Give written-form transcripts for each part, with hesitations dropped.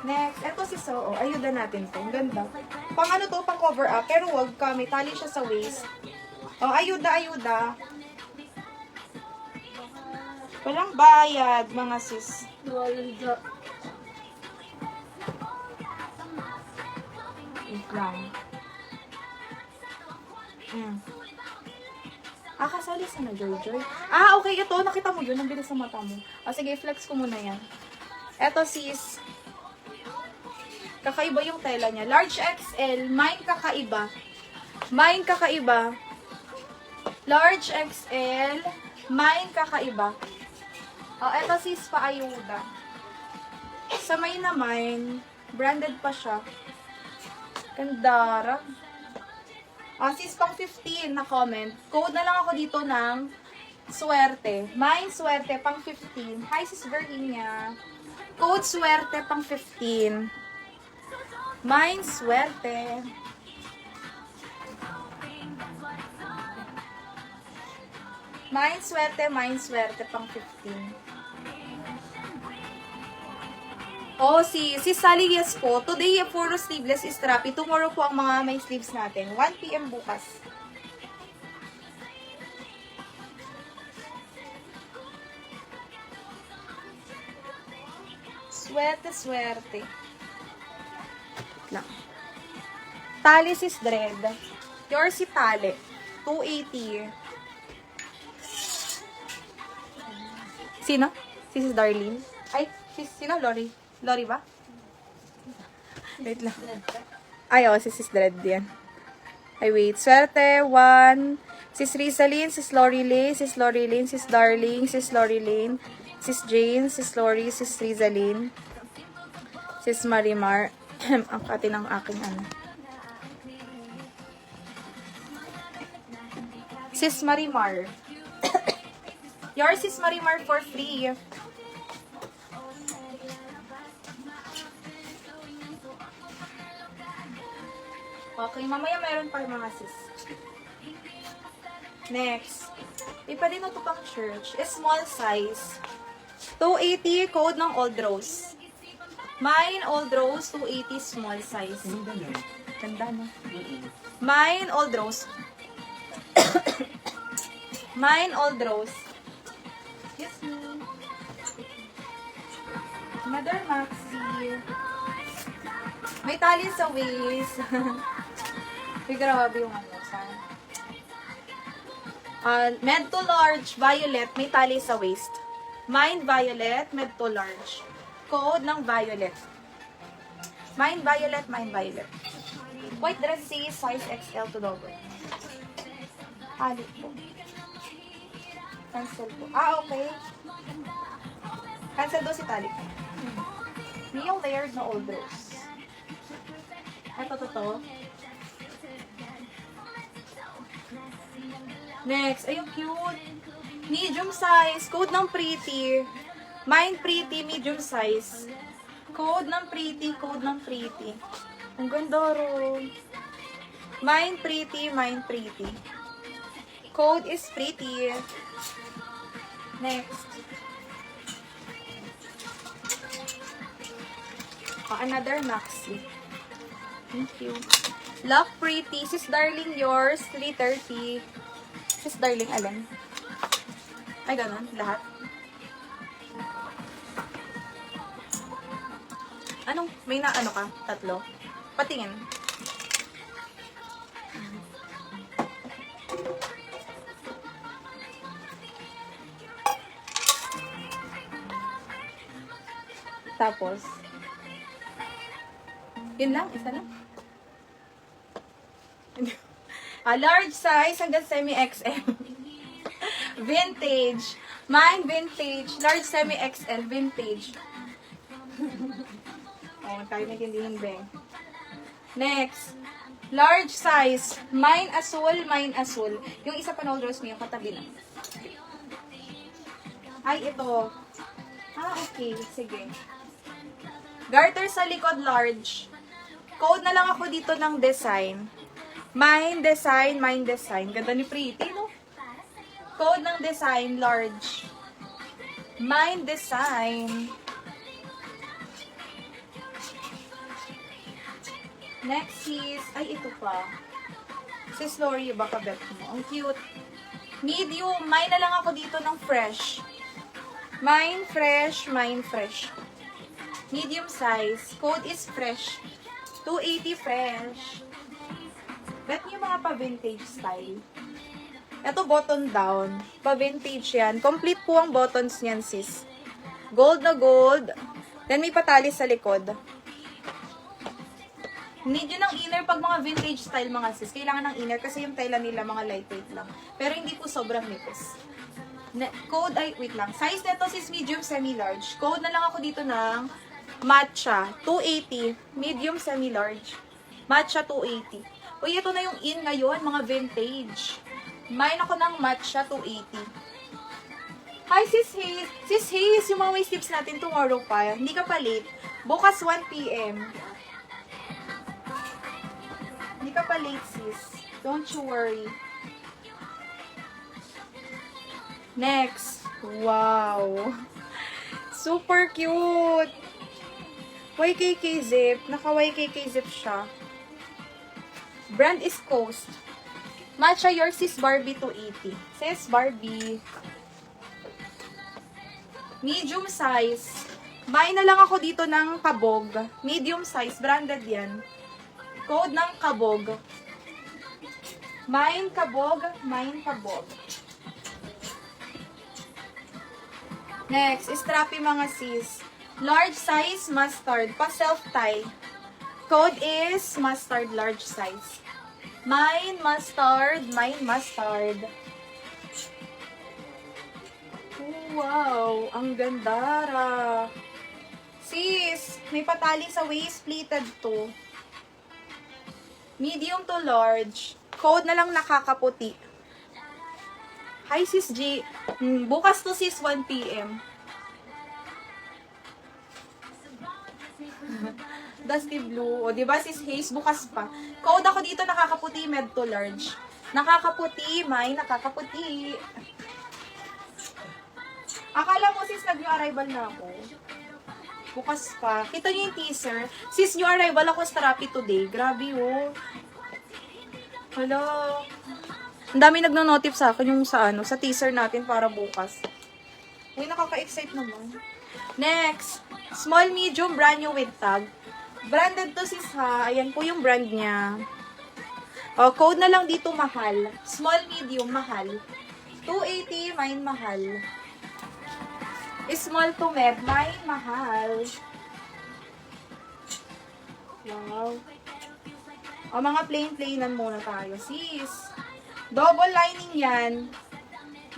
Next, eto si So. Ayuda natin to. Ang ganda. Pang ano to, pang cover up. Pero wag ka, may tali siya sa waist. Oh, ayuda, ayuda. Walang bayad, mga sis. Wait lang. Kasali sa na, Joy. Okay, ito. Nakita mo yun. Ang bilis sa mata mo. Sige, flex ko muna yan. Eto, sis. Kakaiba yung tela niya. Large XL. Mine kakaiba. Mine kakaiba. Large XL. Mine kakaiba. Eto, sis, paayuda. Sa may na mine, branded pa siya. Gandara. Sis, pang 15 na comment. Code na lang ako dito ng swerte. Mine swerte, pang 15. Hi, sis Virginia. Code swerte, pang 15. Mine swerte. Mine swerte, pang 15. Si Sally, yes po. Today, puro sleeveless is strappy. Tomorrow po ang mga may sleeves natin. 1 PM bukas. Swerte. Lang. Tali sis Dread. Yours si Tali. 280. Sino? Si Sis Darlene? Ay, sino? Lori? Lori ba? Wait lang. Si Sis Dread yan. Wait. Swerte, 1. Sis Rizalyn, Sis Lori Lane, Sis Lori Lane, Sis Darling, Sis Lori Lane, Sis Jane, Sis Lori, Sis Rizalyn, Sis Marimar. Ang kati ng aking ano. Sis Marimar. Yours Sis Marimar for free. Okay, mamaya mayroon pa mga sis. Next. Ipa din ito pang church. Small size. 280 code ng Old Rose. Mine Old Rose 280 small size. Ganda no? Mine Old Rose. Mine Old Rose. Excuse me. Another maxi. May tali sa waist. May grabe yung ano sa. Med to large, violet, may tali sa waist. Mine violet, med to large. Code ng violet. Mine violet. White dress size XL to double. Tali po. Cancel po. Okay. Cancel daw si tali. May yung layered na old rose. Ito. Next, ayun cute. Medium size. Code ng pretty. Mine pretty, medium size. Code ng pretty. Ang ganda ron. Mine pretty. Code is pretty. Next. Another maxi. Thank you. Love pretty. Sis Darling, yours. 330. Sis Darling, alin? Ay, ganun. Lahat. May na ano ka? Tatlo? Patingin. Tapos, yun lang, isa lang. Large size hanggang semi-XL. Vintage. Mine vintage. Large semi-XL. Vintage. Tayo nagindihin, Beng. Next. Large size. Mine azul. Yung isa pa na old rose mo, yung katabi na. Ay, ito. Okay. Sige. Garter sa likod, large. Code na lang ako dito ng design. Mine design, mine design. Ganda ni Pretty, no? Code ng design, large. Mine design. Next is, ay ito pa. Sis Lori, baka bet mo. Ang cute. Medium, mine na lang ako dito ng fresh. Mine fresh, mine fresh. Medium size. Code is fresh. 280 fresh. Bet niyo mga pa-vintage style. Ito button down. Pa-vintage yan. Complete po ang buttons niyan, sis. Gold na gold. Then may patali sa likod. Need yun ng inner pag mga vintage style mga sis. Kailangan ng inner kasi yung tela nila mga lightweight lang. Pero hindi po sobrang nipis. Code ay, wait lang. Size nito sis medium semi-large. Code na lang ako dito ng matcha 280. Medium semi-large. Matcha 280. Uy, ito na yung in ngayon, mga vintage. Mine ako ng matcha 280. Hi sis Hayes. Sis Hayes, yung mga waist tips natin tomorrow pa. Hindi ka pa late. Bukas 1 p.m. Hindi ka pa late, sis. Don't you worry. Next. Wow. Super cute. YKK zip. Naka-YKK zip siya. Brand is Coast. Matcha your sis Barbie 280. Sis Barbie. Medium size. May na lang ako dito ng kabog. Medium size. Branded yan. Code ng kabog. Mine kabog. Mine kabog. Next, strappy mga sis. Large size mustard. Pa-self-tie. Code is mustard large size. Mine mustard. Mine mustard. Wow! Ang gandara. Sis, may patali sa waist. Pleated to. Medium to large. Code na lang nakakaputi. Hi sis G. Bukas to sis 1 p.m. Dusty blue. O diba sis Hayes bukas pa. Code ako dito nakakaputi med to large. Nakakaputi. May nakakaputi. Akala mo sis nag-new arrival na ako. Bukas pa. Kita niyo yung teaser. Sis, new arrival ako sa Rappi today. Grabe, oh. Hello. Ang dami nagno-notif sa akin yung sa teaser natin para bukas. Uy, nakaka-excite naman. Next. Small, medium, brand new with tag. Branded to sis ha. Ayan po yung brand niya. Oh, code na lang dito mahal. Small, medium, mahal. 280, mine mahal. Small to med, may mahal. Wow. O, mga plain-plainan muna tayo, sis. Double lining yan.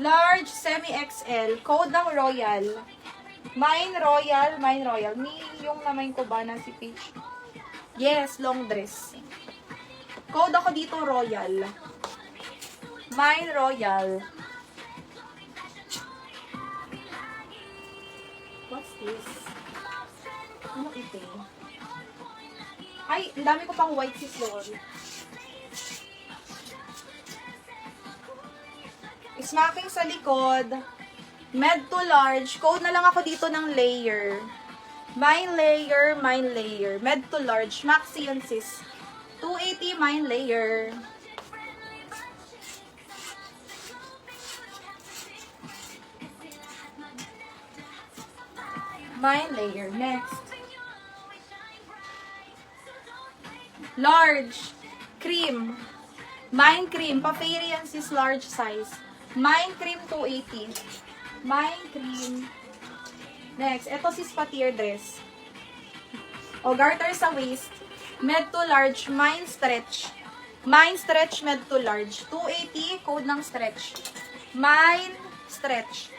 Large, semi-XL. Code ng Royal. Mine Royal, mine Royal. Yung namain ko ba na si Peach? Yes, long dress. Code ako dito Royal. Mine Royal. What's this? Ano ito? Ay, ang dami ko pang white sis Lori. Smacking sa likod. Med to large. Code na lang ako dito ng layer. Mine layer, mine layer. Med to large. Maxi yun sis. 280 mine layer. Mine layer. Next. Large. Cream. Mine cream. Pa-fairy yan sis large size. Mine cream 280. Mine cream. Next. Ito sis pa-tier dress. O garter sa waist. Med to large. Mine stretch. Mine stretch med to large. 280. Code ng stretch. Mine stretch.